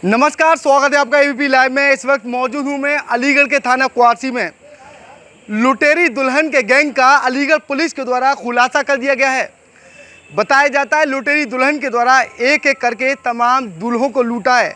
नमस्कार, स्वागत है आपका एबीपी लाइव में। इस वक्त मौजूद हूं मैं अलीगढ़ के थाना क्वारसी में। लुटेरी दुल्हन के गैंग का अलीगढ़ पुलिस के द्वारा खुलासा कर दिया गया है। बताया जाता है लुटेरी दुल्हन के द्वारा एक एक करके तमाम दूल्हों को लूटा है,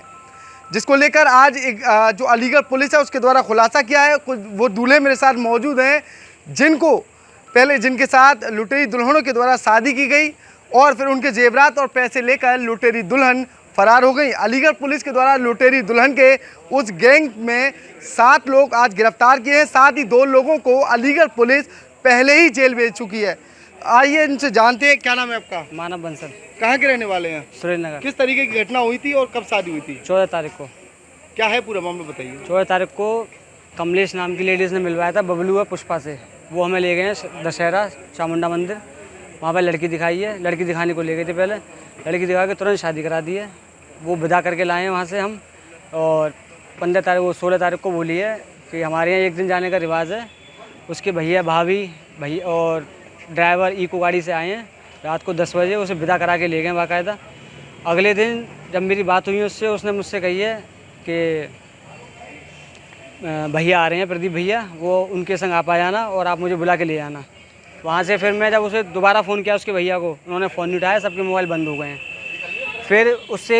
जिसको लेकर आज एक जो अलीगढ़ पुलिस है उसके द्वारा खुलासा किया है। कुछ वो दूल्हे मेरे साथ मौजूद हैं जिनके साथ लुटेरी दुल्हनों के द्वारा शादी की गई और फिर उनके जेवरात और पैसे लेकर लुटेरी दुल्हन फरार हो गई। अलीगढ़ पुलिस के द्वारा लुटेरी दुल्हन के उस गैंग में 7 लोग आज गिरफ्तार किए हैं। साथ ही 2 लोगों को अलीगढ़ पुलिस पहले ही जेल भेज चुकी है। आइए इनसे जानते हैं, क्या नाम है आपका? मानव बंसल। कहाँ के रहने वाले हैं? सुरेंद्रनगर। किस तरीके की घटना हुई थी और कब शादी हुई थी? 14 तारीख को। क्या है पूरा मामला बताइए। 14 तारीख को कमलेश नाम की लेडीज़ ने मिलवाया था बबलू और पुष्पा से। वो हमें ले गए हैं दशहरा चामुंडा मंदिर, वहाँ पर लड़की दिखाई है। लड़की दिखाने को ले गए थे, पहले लड़की दिखा के तुरंत शादी करा दी है। वो विदा करके लाए हैं वहाँ से हम, और 15 तारीख वो 16 तारीख को बोली है कि हमारे यहाँ एक दिन जाने का रिवाज है। उसके भैया भाभी और ड्राइवर इको गाड़ी से आए हैं। रात को 10 बजे उसे विदा करा के ले गए बाकायदा। अगले दिन जब मेरी बात हुई उससे, उसने मुझसे कही है कि भैया आ रहे हैं, प्रदीप भैया, वो उनके संग आप आ जाना और आप मुझे बुला के ले जाना। वहाँ से फिर मैं जब उसे दोबारा फ़ोन किया उसके भैया को, उन्होंने फ़ोन नहीं उठाया, सबके मोबाइल बंद हो गए हैं। फिर उससे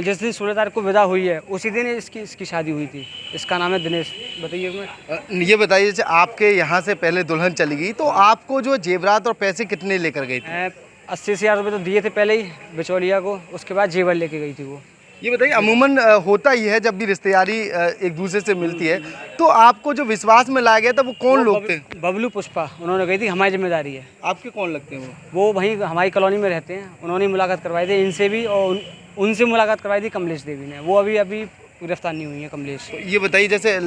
जिस दिन 16 तारीख को विदा हुई है उसी दिन इसकी शादी हुई थी। इसका नाम है दिनेश। बताइए। मैं ये बताइए, जैसे आपके यहाँ से पहले दुल्हन चली गई तो आपको जो जेवरात और पैसे कितने लेकर गई थी? 80,000 रुपये तो दिए थे पहले ही बिचौलिया को, उसके बाद जेवर लेके गई थी वो। ये बताइए, अमूमन होता ही है जब भी रिश्तेदारी एक दूसरे से मिलती है, तो आपको जो विश्वास में लाया गया था वो कौन लोग थे? बबलू पुष्पा, उन्होंने कही थी हमारी जिम्मेदारी है। आपके कौन लगते हैं वो वहीं हमारी कॉलोनी में रहते हैं। उन्होंने मुलाकात करवाई थी इनसे भी, और उनसे मुलाकात करवाई थी कमलेश देवी ने। वो अभी गिरफ्तार नहीं हुई है कमलेश। तो ये बताइए, जैसे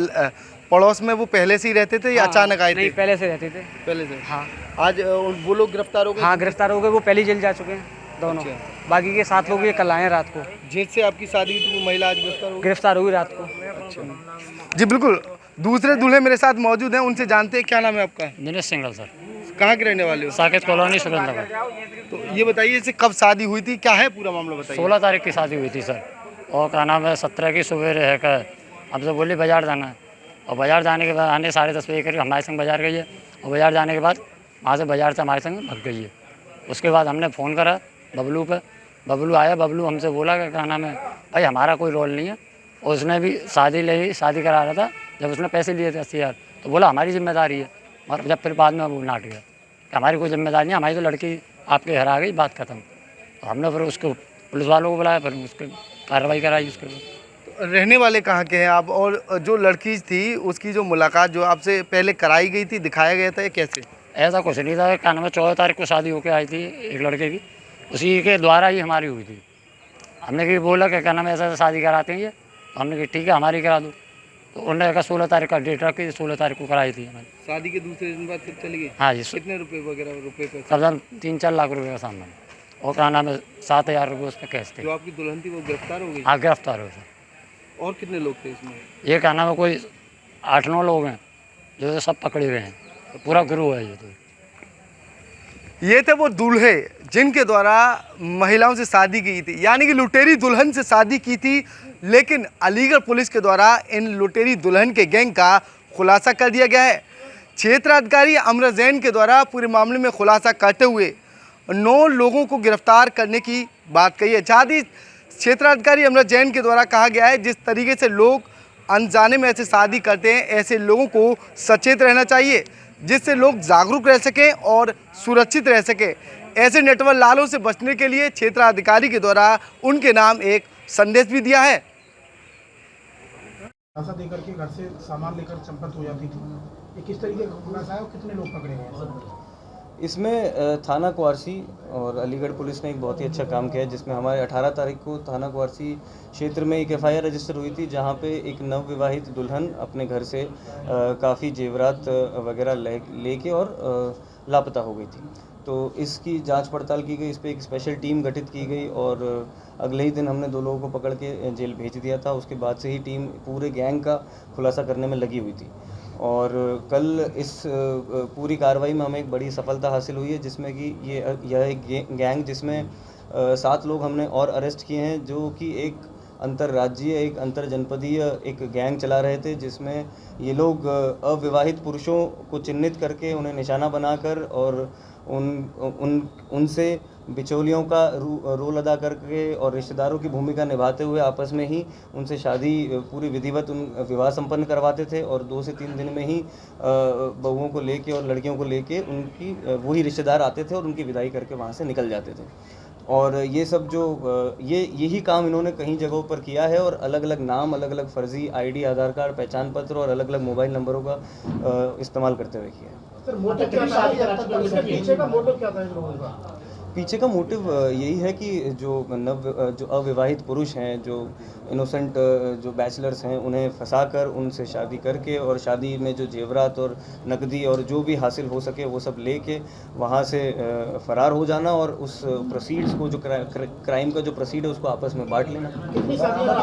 पड़ोस में वो पहले से ही रहते थे या अचानक आए थे? नहीं, पहले से रहते थे। पहले से। हाँ। आज वो लोग गिरफ्तार हो गए? हाँ, गिरफ्तार हो गए। वो पहले जेल जा चुके हैं दोनों। बाकी के 7 लोग ये कल आए हैं रात को। जिससे आपकी शादी हुई थी वो महिला आज गिरफ्तार हुई रात को। जी बिल्कुल। दूसरे दूल्हे मेरे साथ मौजूद हैं, उनसे जानते हैं, क्या नाम है आपका? Dinesh single sir. कहाँ के रहने वाले हो? साकेत कॉलोनी सुरेंद्रनगर। तो ये बताइए, इसे कब शादी हुई थी, क्या है पूरा मामला बताइए। 16 तारीख की शादी हुई थी सर, और क्या नाम है 17 की सुबह है का हमसे बोली बाजार जाना है, और बाजार जाने के बाद आने 10:30 बजे करीब हमारे संग बाजार गई है, और बाजार जाने के बाद वहाँ से बाजार से हमारे संग भग गई है। उसके बाद हमने फ़ोन करा बबलू पे, बबलू आया। बबलू हमसे बोला कि क्या नाम है भाई हमारा कोई रोल नहीं है, और उसने भी शादी करा रहा था। जब उसने पैसे लिए थे 80,000 तो बोला हमारी जिम्मेदारी है, और जब फिर बाद में वो नाट गया कि हमारी कोई जिम्मेदारी नहीं, हमारी तो लड़की आपके घर आ गई, बात खत्म। तो हमने फिर उसको पुलिस वालों को बुलाया, फिर उसकी कार्रवाई कराई उसके ऊपर। तो रहने वाले कहाँ के हैं आप? और जो लड़की थी उसकी जो मुलाकात जो आपसे पहले कराई गई थी, दिखाया गया था, ये कैसे? ऐसा कुछ नहीं था। क्या नाम है 14 तारीख को शादी होकर आई थी एक लड़के की, उसी के द्वारा ही हमारी हुई थी। हमने कि बोला कि क्या नाम है ऐसा शादी कराते हैं ये, तो हमने कि ठीक है हमारी करा दो। तो उन्होंने कहा 16 तारीख का डेट रखी, 16 तारीख को कराई थी हमारी शादी के दूसरे दिन बाद फिर चली गई? हाँ जी। कितने रुपए पैसे? कम से कम 3-4 लाख रुपये का सामान, और क्या नाम है 7,000 रुपये उस पर कैश थे। जो आपकी दुल्हन थी वो गिरफ्तार हो गई? हाँ, गिरफ्तार हो सर। और कितने लोग थे इसमें? ये क्या नाम है कोई 8-9 लोग हैं जो सब पकड़े हुए हैं, तो पूरा गिरोह है ये। तो ये थे वो दूल्हे जिनके द्वारा महिलाओं से शादी की थी, यानी कि लुटेरी दुल्हन से शादी की थी। लेकिन अलीगढ़ पुलिस के द्वारा इन लुटेरी दुल्हन के गैंग का खुलासा कर दिया गया है। क्षेत्राधिकारी अमर जैन के द्वारा पूरे मामले में खुलासा करते हुए 9 लोगों को गिरफ्तार करने की बात कही है। साथ ही क्षेत्राधिकारी अमर जैन के द्वारा कहा गया है, जिस तरीके से लोग अनजाने में ऐसे शादी करते हैं, ऐसे लोगों को सचेत रहना चाहिए, जिससे लोग जागरूक रह सकें और सुरक्षित रह सकें। ऐसे नेटवर्क लालों से बचने के लिए क्षेत्राधिकारी के द्वारा उनके नाम एक संदेश भी दिया है। पैसा देकर के घर से सामान लेकर चंपत हो जाती थी, ये किस तरीके का खुलासा है और कितने लोग पकड़े गए? इसमें थाना क्वारसी और अलीगढ़ पुलिस ने एक बहुत ही अच्छा काम किया है, जिसमें हमारे 18 तारीख को थाना क्वारसी क्षेत्र में एक FIR रजिस्टर हुई थी, जहां पे एक नवविवाहित दुल्हन अपने घर से काफ़ी जेवरात वगैरह लेके और लापता हो गई थी। तो इसकी जांच पड़ताल की गई, इस पर एक स्पेशल टीम गठित की गई, और अगले ही दिन हमने 2 लोगों को पकड़ के जेल भेज दिया था। उसके बाद से ही टीम पूरे गैंग का खुलासा करने में लगी हुई थी, और कल इस पूरी कार्रवाई में हमें एक बड़ी सफलता हासिल हुई है, जिसमें कि यह एक गैंग जिसमें 7 लोग हमने और अरेस्ट किए हैं, जो कि एक अंतर्राज्यीय एक अंतर जनपदीय एक गैंग चला रहे थे, जिसमें ये लोग अविवाहित पुरुषों को चिन्हित करके उन्हें निशाना बनाकर और उनसे बिचौलियों का रोल अदा करके और रिश्तेदारों की भूमिका निभाते हुए आपस में ही उनसे शादी पूरी विधिवत विवाह संपन्न करवाते थे और 2 से 3 दिन में ही बहुओं को लेके और लड़कियों को लेके उनकी वही रिश्तेदार आते थे और उनकी विदाई करके वहाँ से निकल जाते थे। और ये सब जो यही काम इन्होंने कई जगहों पर किया है और अलग अलग नाम, अलग अलग फर्जी आईडी, आधार कार्ड, पहचान पत्र और अलग अलग मोबाइल नंबरों का इस्तेमाल करते हुए किया है। सर, मोटिव क्या था? पीछे का मोटिव क्या था इन लोगों का? पीछे का मोटिव यही है कि जो अविवाहित पुरुष हैं, जो इनोसेंट जो बैचलर्स हैं, उन्हें फंसाकर उनसे शादी करके और शादी में जो जेवरात और नकदी और जो भी हासिल हो सके वो सब लेके वहाँ से फरार हो जाना और उस प्रोसीड्स को जो क्राइम का जो प्रोसीड है उसको आपस में बांट लेना। कितनी शादियां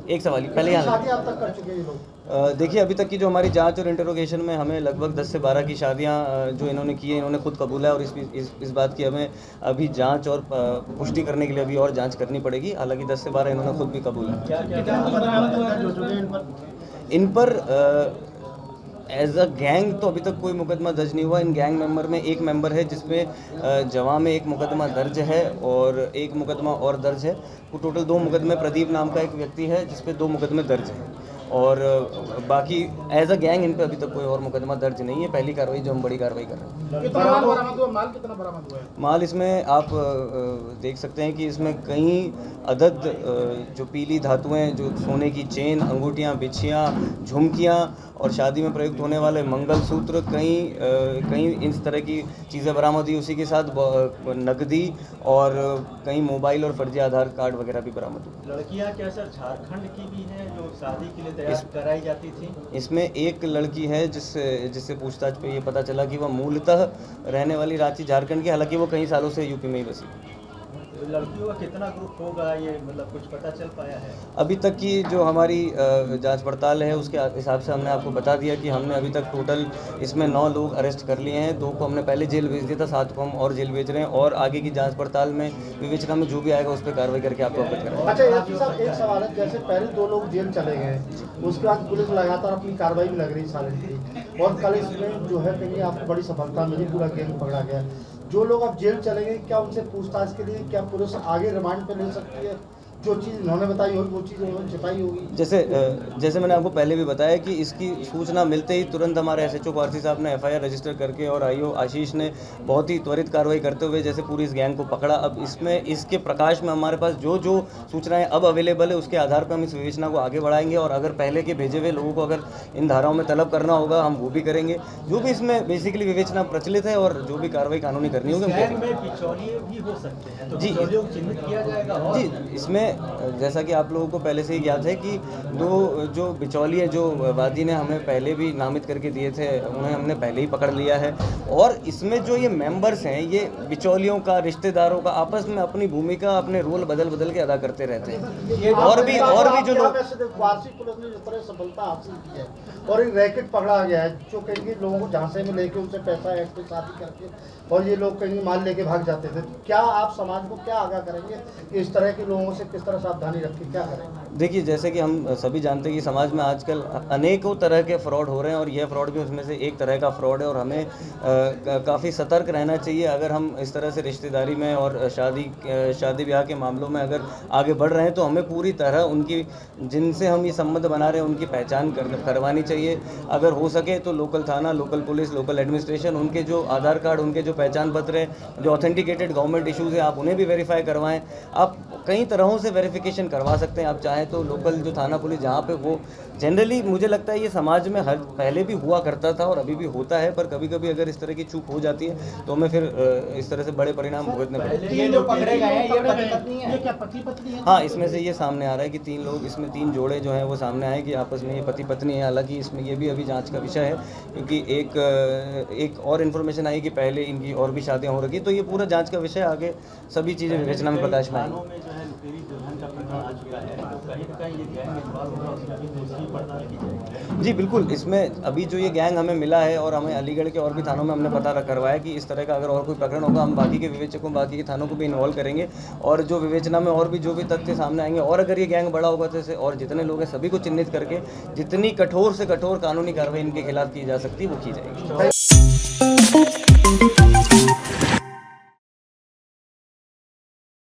एक सवाल पहले यहाँ आप तक कर चुके हैं ये लोग? देखिए, अभी तक की जो हमारी जांच और इंटरोगेशन में हमें लगभग 10 से 12 की शादियां जो इन्होंने की है, इन्होंने खुद कबूला है और इस बात की हमें अभी जांच और पुष्टि करने के लिए अभी और जांच करनी पड़ेगी। हालांकि 10 से 12 इन्होंने खुद भी कबूला है। इन पर एज अ गैंग तो अभी तक कोई मुकदमा दर्ज नहीं हुआ। इन गैंग मेंबर में एक मेंबर है जिसमें जवां में एक मुकदमा दर्ज है और एक मुकदमा और दर्ज है। तो टोटल 2 मुकदमे, प्रदीप नाम का एक व्यक्ति है जिस पे 2 मुकदमे दर्ज हैं और बाकी एज अ गैंग इन पे अभी तक कोई और मुकदमा दर्ज नहीं है। पहली कार्रवाई जो हम बड़ी कार्रवाई कर रहे हैं। कितना माल बरामद हुआ? माल कितना बरामद हुआ है? माल इसमें आप देख सकते हैं कि इसमें कई अदद जो पीली धातुएं, जो सोने की चेन, अंगूठियां, बिछियां, झुमकियां और शादी में प्रयुक्त होने वाले मंगलसूत्र, कई इस तरह की चीज़ें बरामद हुई। उसी के साथ नकदी और कई मोबाइल और फर्जी आधार कार्ड वगैरह भी बरामद हुए। लड़कियां क्या सर झारखंड की भी हैं जो शादी के लिए तैयार कराई जाती थी? इसमें एक लड़की है जिससे पूछताछ पे ये पता चला कि वह मूलतः रहने वाली रांची, झारखंड की, हालांकि वो कई सालों से यूपी में ही बसी। लड़कियों का कितना ग्रुप होगा ये, मतलब कुछ पता चल पाया है? अभी तक की जो हमारी जांच पड़ताल है उसके हिसाब से हमने आपको बता दिया कि हमने अभी तक टोटल इसमें 9 लोग अरेस्ट कर लिए हैं। 2 को हमने पहले जेल भेज दिया था, 7 को हम और जेल भेज रहे हैं और आगे की जांच पड़ताल में विवेचना में जो भी आएगा उस पर कार्रवाई करके आपको अवगत कराएंगे। अच्छा यासी साहब, एक सवाल है, जैसे पहले 2 लोग जेल चले गए, उसके बाद पुलिस लगातार अपनी कार्रवाई भी लग रही साइलेंटली और कल इसमें जो है कहीं आपको बड़ी सफलता मिली, पूरा गैंग पकड़ा गया। जो लोग अब जेल चले गए, क्या उनसे पूछताछ के लिए क्या पुलिस आगे रिमांड पे ले सकती है? जो चीज़ इन्होंने बताई होगी वो चीज़ उन्होंने छिपाई होगी। जैसे मैंने आपको पहले भी बताया कि इसकी सूचना मिलते ही तुरंत हमारे एसएचओ क्वारसी साहब ने एफआईआर रजिस्टर करके और आईओ आशीष ने बहुत ही त्वरित कार्रवाई करते हुए जैसे पूरी इस गैंग को पकड़ा। अब इसके प्रकाश में हमारे पास जो सूचनाएं अब अवेलेबल है उसके आधार पर हम इस विवेचना को आगे बढ़ाएंगे और अगर पहले के भेजे हुए लोगों को अगर इन धाराओं में तलब करना होगा हम वो भी करेंगे। जो भी इसमें बेसिकली विवेचना प्रचलित है और जो भी कार्रवाई कानूनी करनी होगी भी हो सकते हैं तो बिचौलियों को चिन्हित किया जाएगा। जी, इसमें जैसा कि आप लोगों को पहले से ही ज्ञात है कि 2 जो बिचौलिए जो वादी ने हमें पहले भी नामित करके दिए थे उन्हें हमने पहले ही पकड़ लिया है और इसमें जो ये मेंबर्स हैं ये बिचौलियों का, रिश्तेदारों का आपस में अपनी भूमिका, अपने रोल बदल के अदा करते रहते हैं। और भी जो लोग वार्षिक पुलिस ने जिस तरह सफलता हासिल की है और एक रैकेट पकड़ा गया है जो कहीं लोगों को झांसे में लेके उनसे पैसा ऐसे शादी करके और ये लोग कहीं माल लेके भाग जाते थे, क्या आप समाज को क्या आगाह करेंगे कि इस तरह के लोगों से किस तरह सावधानी रखें, क्या करें? देखिए, जैसे कि हम सभी जानते हैं कि समाज में आजकल अनेकों तरह के फ्रॉड हो रहे हैं और यह फ्रॉड भी उसमें से एक तरह का फ्रॉड है और हमें काफ़ी सतर्क रहना चाहिए। अगर हम इस तरह से रिश्तेदारी में और शादी ब्याह के मामलों में अगर आगे बढ़ रहे हैं तो हमें पूरी तरह उनकी, जिनसे हम ये संबंध बना रहे हैं, उनकी पहचान करवानी चाहिए। अगर हो सके तो लोकल थाना, लोकल पुलिस, लोकल एडमिनिस्ट्रेशन, उनके जो आधार कार्ड, उनके जो पहचान पत्र है, जो ऑथेंटिकेटेड गवर्नमेंट इशूज़ है, आप उन्हें भी वेरीफाई करवाएं। आप कई तरहों से वेरिफिकेशन करवा सकते हैं। आप चाहें तो लोकल जो थाना पुलिस जहाँ पे वो जनरली मुझे लगता है ये समाज में पहले भी हुआ करता था और अभी भी होता है, पर कभी कभी अगर इस तरह की चूक हो जाती है तो हमें फिर इस तरह से बड़े परिणाम भुगतने पड़ते हैं। ये जो पकड़े गए हैं ये क्या पति पत्नी है? हाँ, इसमें से ये सामने आ रहा है कि 3 लोग, इसमें 3 जोड़े जो हैं वो सामने आए कि आपस में ये पति पत्नी है। हालांकि इसमें ये भी अभी जांच का विषय है क्योंकि एक और इन्फॉर्मेशन आई कि पहले इनकी और भी शादियाँ हो रही, तो ये पूरा जांच का विषय, आगे सभी चीज़ें विवेचना में प्रकाश में आएंगी। दुल्हन का प्रकरण आ चुका है, तो कहीं ना कहीं ये गैंग इन्वॉल्व होगा, उसमें भी दूसरी पड़ताल की जाएगी। जी बिल्कुल, इसमें अभी जो ये गैंग हमें मिला है और हमें अलीगढ़ के और भी थानों में हमने पता करवाया कि इस तरह का अगर और कोई प्रकरण होगा हम बाकी के विवेचकों, बाकी के थानों को भी इन्वॉल्व करेंगे और जो विवेचना में और भी जो भी तथ्य सामने आएंगे और अगर ये गैंग बड़ा होगा तो इसे और जितने लोग हैं सभी को चिन्हित करके जितनी कठोर से कठोर कानूनी कार्रवाई इनके खिलाफ की जा सकती है वो की जाएगी।